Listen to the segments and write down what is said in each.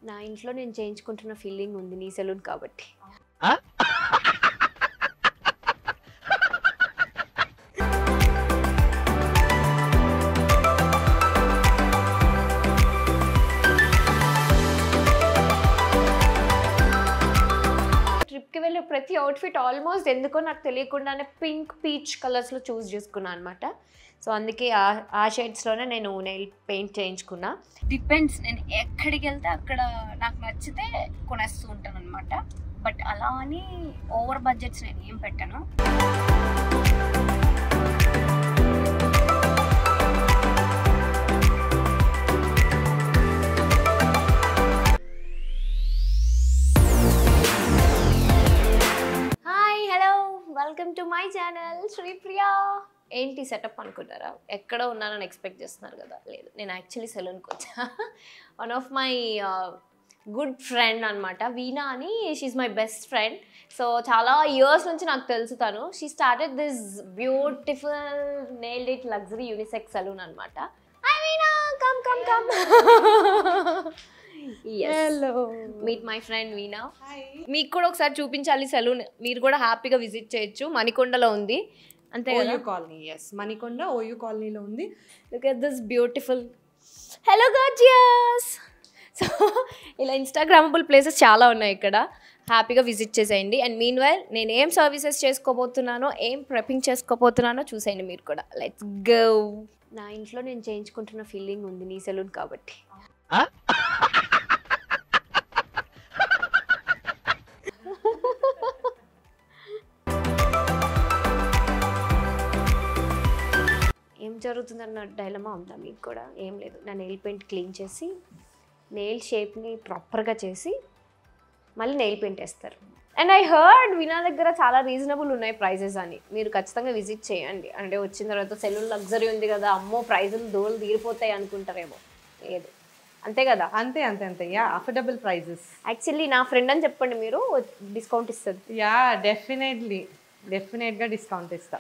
నా ఇంట్లో నేను చేయించుకుంటున్న ఫీలింగ్ ఉంది నీ సెలూన్ కాబట్టి. ట్రిప్కి వెళ్ళే ప్రతి అవుట్ఫిట్ ఆల్మోస్ట్ ఎందుకో నాకు తెలియకుండానే పింక్ పీచ్ కలర్స్లో చూస్ చేసుకున్నాను అనమాట. సో అందుకే ఆ షేడ్స్లోనే నేను నెయిల్ పెయింట్ చేయించుకున్నా. డిపెండ్స్, నేను ఎక్కడికి వెళ్తే అక్కడ నాకు నచ్చితే కొనేస్తూ ఉంటాను అనమాట. బట్ అలా అని ఓవర్ బడ్జెట్స్ నేను ఏం పెట్టాను. Hi, hello, welcome to my channel Sripriya. ఏంటి సెటప్ అనుకుంటారా? ఎక్కడో ఉన్నానని ఎక్స్పెక్ట్ చేస్తున్నారు కదా? లేదు, నేను యాక్చువల్లీ సెలూన్కి వచ్చా. One of my good friend అనమాట, వీణా అని. She's my best friend. So చాలా ఇయర్స్ నుంచి నాకు తెలుసు తను. She started this beautiful nailed it luxury unisex salon అనమాట. Hi Veena, come come come. Meet my friend Veena. మీకు కూడా ఒకసారి చూపించాలి సెలూన్, మీరు కూడా హ్యాపీగా విజిట్ చేయొచ్చు. మణికొండలో ఉంది, అంతే కదా? కాలనీ. ఎస్, మణికొండ ఓయూ కాలనీలో ఉంది. Look at this beautiful. Hello gorgeous. So ఇలా ఇన్స్టాగ్రామబుల్ ప్లేసెస్ చాలా ఉన్నాయి ఇక్కడ, హ్యాపీగా విజిట్ చేసేయండి. అండ్ మీన్ వైల్ నేను ఏం సర్వీసెస్ చేసుకోబోతున్నానో, ఏం ప్రెపింగ్ చేసుకోబోతున్నానో చూసేయండి మీరు కూడా. Let's go. నా ఇంట్లో నేను చేయించుకుంటున్న ఫీలింగ్ ఉంది నీ సెలూన్ కాబట్టి. ఏం జరుగుతుందన్న డైలమా ఉందా మీకు కూడా? ఏం లేదు, నా నెయిల్ పెయింట్ క్లీన్ చేసి నెయిల్ షేప్ని ప్రాపర్గా చేసి మళ్ళీ నెయిల్ పెయింట్ వేస్తారు. అండ్ ఐ హర్డ్ వీణా దగ్గర చాలా రీజనబుల్ ఉన్నాయి ప్రైజెస్ అని. మీరు ఖచ్చితంగా విజిట్ చేయండి. అంటే వచ్చిన తర్వాత సెలూన్ లగ్జరీ ఉంది కదా, అమ్మో ప్రైజులు దోలు తీరిపోతాయి అనుకుంటారేమో. లేదు, అంతే కదా? అంతే అంతే అంతే. Yeah, affordable prices. యాక్చువల్లీ నా ఫ్రెండ్ అని చెప్పండి, మీరు డిస్కౌంట్ ఇస్తుంది. యా, డెఫినెట్గా డిస్కౌంట్ ఇస్తా.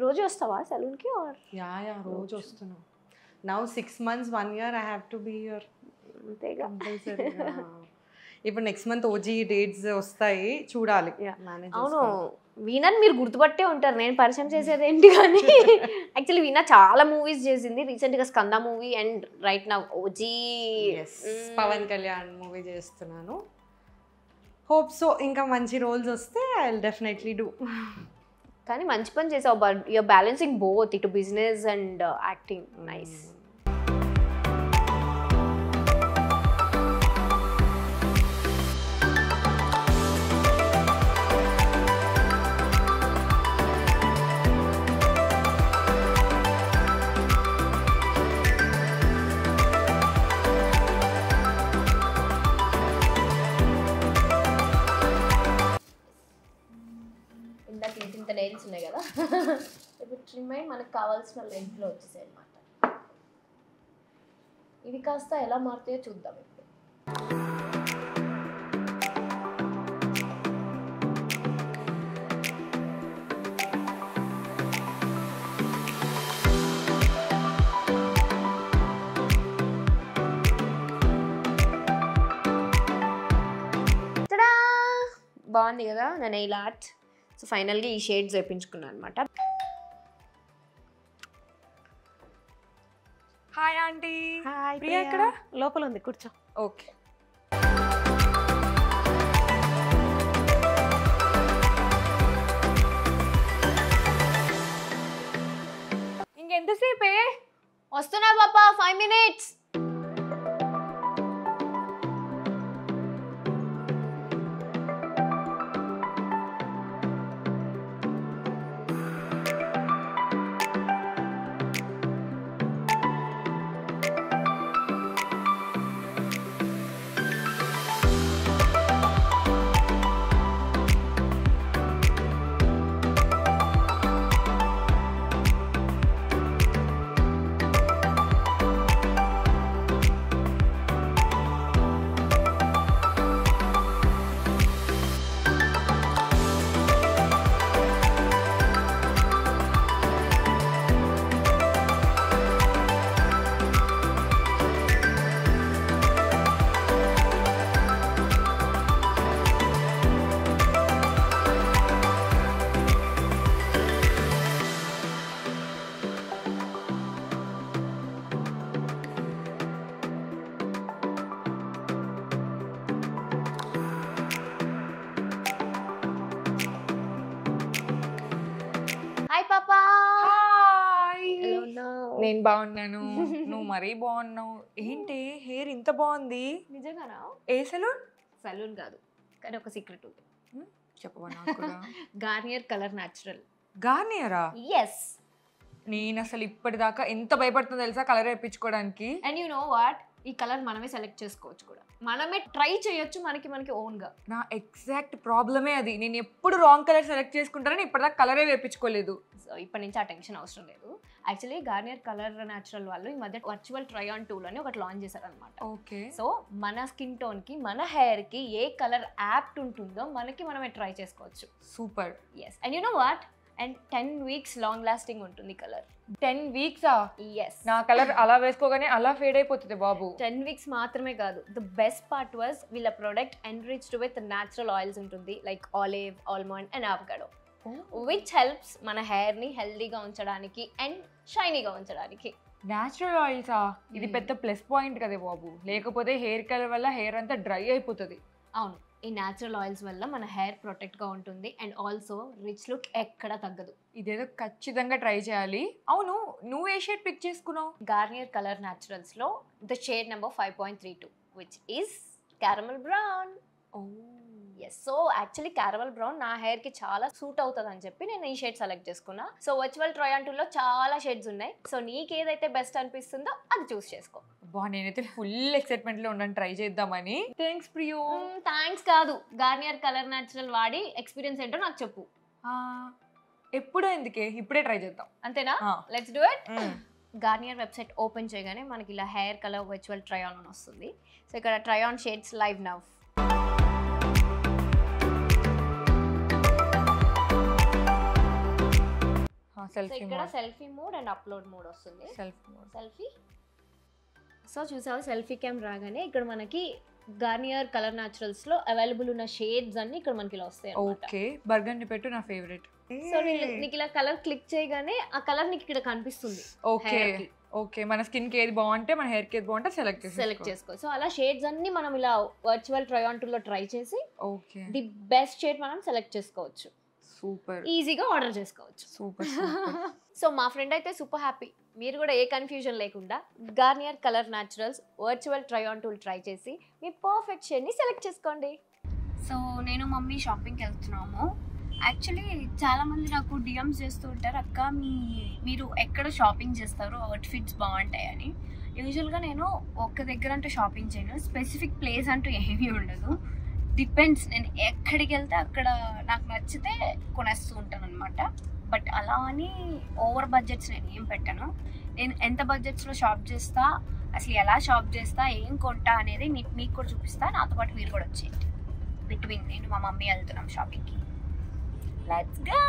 రోజు వస్తావా సెలూన్కి? యా రోజు వస్తున్నా. Now 6 months 1 year I have to be here. అంతేగా. ఇప్పుడు నెక్స్ట్ మంత్ ఓజీ డేట్స్ వస్తాయి, చూడాలి. అవును, వీణాని మీరు గుర్తుపట్టే ఉంటారు, నేను పరిచయం చేసేది ఏంటి కానీ. యాక్చువల్లీ వీణా చాలా మూవీస్ చేసింది. రీసెంట్గా Skanda movie and right now OG Pawan Kalyan movie చేస్తున్నాను. హోప్ సో ఇంకా మంచి రోల్స్ వస్తే ఐ విల్ డెఫినెట్లీ డూ. కానీ మంచి పని చేసావు, బట్ యూఆర్ బ్యాలెన్సింగ్ బోత్, ఇటు బిజినెస్ అండ్ యాక్టింగ్. నైస్. ఇంత నెయిల్స్ ఉన్నాయి కదా, ఇప్పుడు ట్రిమ్ అయి మనకు కావాల్సిన లెంత్లో వచ్చేసాయి అనమాట. ఇవి కాస్త ఎలా మారుతాయో చూద్దాం ఇప్పుడు. బాగుంది కదా నా నెయిల్ ఆర్ట్. సో ఫైనల్గా ఈ షేడ్స్ వేయించుకున్నాను అనమాట. Hi aunty. హాయ్, ప్రియా ఎక్కడ? లోపల ఉంది, కూర్చో. ఓకే. ఇంకెంతసేపే? వస్తున్నా పాపా, 5 minutes. నేను బాగున్నాను, నువ్వు మరీ బాగున్నావు. ఏంటి హెయిర్ ఇంత బాగుంది? నిజంగానా? ఏ సలూన్? సలూన్ కాదు, కానీ ఒక సీక్రెట్ ఉంది. చెప్పవా నాకు కూడా? Garnier colour natural. గార్నియరా? ఎస్. నేను అసలు ఇప్పటిదాకా ఎంత భయపడుతుందో తెలుసా కలర్ వేయించుకోవడానికి. అండ్ యు నో వాట్, ఈ కలర్ మనమే సెలెక్ట్ చేసుకోవచ్చు కూడా, మనమే ట్రై చేయొచ్చు మనకి ఓన్గా. నా ఎగ్జాక్ట్ ప్రాబ్లమే అది. నేను ఎప్పుడు రాంగ్ కలర్ సెలెక్ట్ చేసుకుంటానని ఇప్పటిదాకా కలరే వేయించుకోలేదు. సో ఇప్పటి నుంచి ఆ టెన్షన్ అవసరం లేదు. యాక్చువల్లీ గార్నియర్ కలర్ న్యాచురల్ వాళ్ళు ఈ మధ్య వర్చువల్ ట్రై ఆన్ టూల్ అని ఒకటి లాంచ్ చేశారనమాట. ఓకే. సో మన స్కిన్ టోన్కి, మన హెయిర్కి ఏ కలర్ యాప్ట్ ఉంటుందో మనమే ట్రై చేసుకోవచ్చు. Super. Yes. And you know what, and 10 weeks long lasting ఉంటుంది కలర్. 10 weeksా? ఎస్. నా కలర్ అలా వేసుకోగానే అలా ఫేడ్ అయిపోతుంది బాబు. 10 weeks మాత్రమే కాదు, ద బెస్ట్ పార్ట్ వాజ్ వీళ్ళ product enriched with natural oils ఉంటుంది, like olive, almond and avocado, which helps మన హెయిర్ని హెల్దీగా ఉంచడానికి అండ్ షైనీగా ఉంచడానికి. న్యాచురల్ ఆయిల్సా? ఇది పెద్ద ప్లస్ పాయింట్ కదా బాబు, లేకపోతే హెయిర్ కలర్ వల్ల హెయిర్ అంతా డ్రై అయిపోతుంది. అవును, ఈ న్యాచురల్ ఆయిల్స్ వల్ల మన హెయిర్ ప్రొటెక్ట్గా ఉంటుంది అండ్ ఆల్సో రిచ్ లుక్ ఎక్కడ తగ్గదు. ఇదేదో ఖచ్చితంగా ట్రై చేయాలి. అవును, నువ్వు ఏ షేడ్ పిక్ చేసుకున్నావు? గార్నియర్ కలర్ న్యాచురల్స్లో the shade number 5.32 which is caramel brown. Yes. So actually caramel brown నా హెయిర్కి చాలా సూట్ అవుతుంది అని చెప్పి నేను ఈ షేడ్ సెలెక్ట్ చేసుకున్నా. సో వర్చువల్ ట్రై ఆన్ టూల్లో చాలా షేడ్స్ ఉన్నాయి. సో నీకు ఏదైతే బెస్ట్ అనిపిస్తుందో అది చూస్ చేసుకో. బా, నేనైతే ఫుల్ ఎక్సైట్మెంట్లో ఉన్నాను ట్రై చేద్దామని. థ్యాంక్స్ ప్రియో. థ్యాంక్స్ కాదు, గార్నియర్ కలర్ న్యాచురల్ వాడి ఎక్స్పీరియన్స్ ఏంటో నాకు చెప్పు. ఎప్పుడో ఎందుకే, ఇప్పుడే ట్రై చేద్దాం. అంతేనా? Let's do it. Garnier website open చేయగానే మనకి ఇలా hair colour virtual try on అని వస్తుంది. సో ఇక్కడ try on shades live now. ఇక్కడ selfie mode and upload mode వస్తుంది. సెల్ఫీ. సో చూసావా, సెల్ఫీ క్యామ్ రాగానే ఇక్కడ మనకి గార్నియర్ కలర్ న్యాచురల్స్ లో అవైలబుల్ ఉన్న షేడ్స్ అన్ని ఇక్కడ మనకి ఇలా వస్తాయి. ఓకే, బర్గండి పెట్టు, నా ఫేవరెట్. సో నీకు ఇలా కలర్ క్లిక్ చేయగానే ఆ కలర్ నీకు ఇక్కడ కనిపిస్తుంది. ఓకే ఓకే, మన స్కిన్ కి ఏది బాగుంటే, మన హెయిర్ కి ఏది బాగుంటే సెలెక్ట్ చేసుకో. సో అలా షేడ్స్ అన్ని మనం ఇలా వర్చువల్ ట్రై ఆన్ టూల్ లో ట్రై చేసి ది బెస్ట్ షేడ్ మనం సెలెక్ట్ చేసుకోవచ్చు. సూపర్. ఈజీగా ఆర్డర్ చేసుకోవచ్చు. సూపర్. సో మా ఫ్రెండ్ అయితే సూపర్ హ్యాపీ. మీరు కూడా ఏ కన్ఫ్యూజన్ లేకుండా Garnier colour naturals virtual try on tool try చేసి మీ పర్ఫెక్ట్ షేడ్ని సెలెక్ట్ చేసుకోండి. సో నేను మమ్మీ షాపింగ్కి వెళ్తున్నాము. యాక్చువల్లీ చాలామంది నాకు డిఎమ్స్ చేస్తూ ఉంటారు, అక్క మీరు ఎక్కడ షాపింగ్ చేస్తారు, అవుట్ఫిట్స్ బాగుంటాయని. యూజువల్గా నేను ఒక్క దగ్గర అంటూ షాపింగ్ చేయను, స్పెసిఫిక్ ప్లేస్ అంటూ ఏమీ ఉండదు. డిపెండ్స్, నేను ఎక్కడికి వెళ్తే అక్కడ నాకు నచ్చితే కొనేస్తూ ఉంటాను అనమాట. బట్ అలా అని ఓవర్ బడ్జెట్స్ నేను ఏం పెట్టాను. నేను ఎంత బడ్జెట్స్లో షాప్ చేస్తా, అసలు ఎలా షాప్ చేస్తా, ఏం కొంటా అనేది మీకు కూడా చూపిస్తా. నాతో పాటు మీరు కూడా వచ్చేయండి. బిట్వీన్ నేను మా మమ్మీ వెళ్తున్నాం షాపింగ్కి. Let's go.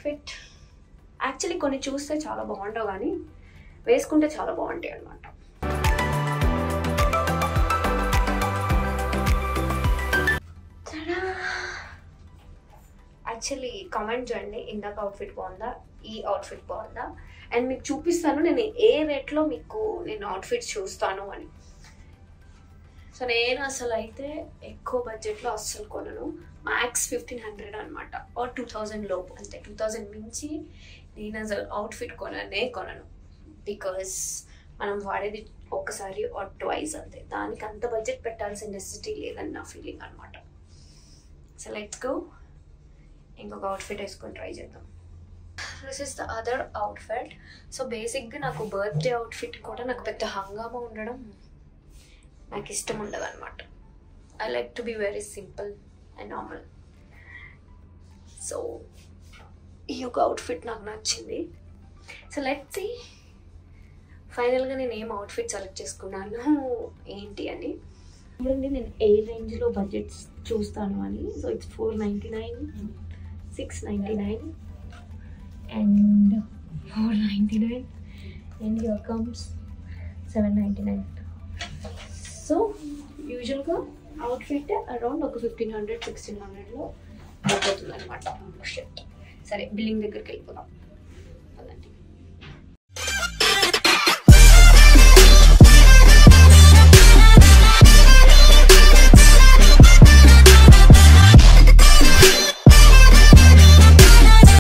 అవుట్ఫిట్ యాక్చువల్లీ కొన్ని చూస్తే చాలా బాగుంటావు కానీ వేసుకుంటే చాలా బాగుంటాయి అనమాట. యాక్చువల్లీ కామెంట్ చేయండి, ఇందాక అవుట్ఫిట్ బాగుందా, ఈ అవుట్ఫిట్ బాగుందా, అండ్ మీకు చూపిస్తాను నేను ఏ రేట్లో మీకు నేను అవుట్ఫిట్స్ చూస్తాను అని. సో నేను అసలు అయితే ఎక్కువ బడ్జెట్లో అస్సలు కొనను, మ్యాక్స్ 1500 అనమాట, ఆర్ 2000 లోపు అంతే. 2000 మించి నేను అసలు అవుట్ఫిట్ కొనను. బికాస్ మనం వాడేది ఒక్కసారి ఆర్ ట్వైస్ అంతే, దానికి అంత బడ్జెట్ పెట్టాల్సిన నెసెసిటీ లేదని నా ఫీలింగ్ అనమాట. సో లెట్స్ గో, ఇంకొక అవుట్ఫిట్ వేసుకొని ట్రై చేద్దాం. This is the other outfit. So బేసిక్గా నాకు బర్త్డే అవుట్ఫిట్ కూడా నాకు పెద్ద హంగామా ఉండడం నాకు ఇష్టం ఉండదు అనమాట. I like to be very simple and normal. So ఈ యొక్క అవుట్ఫిట్ నాకు నచ్చింది. సో లెట్స్ సీ ఫైనల్గా నేను ఏం అవుట్ఫిట్ సెలెక్ట్ చేసుకున్నాను ఏంటి అని. చూడండి నేను ఏ రేంజ్లో బడ్జెట్స్ చూస్తాను అని. So it's 499, 699 and 499 and here comes 799. So యూజువల్గా అవుట్ఫిట్ అరౌండ్ ఒక 1500-1600లో అయిపోతుంది అనమాట. సరే బిల్లింగ్ దగ్గరికి వెళ్ళిపోదాం.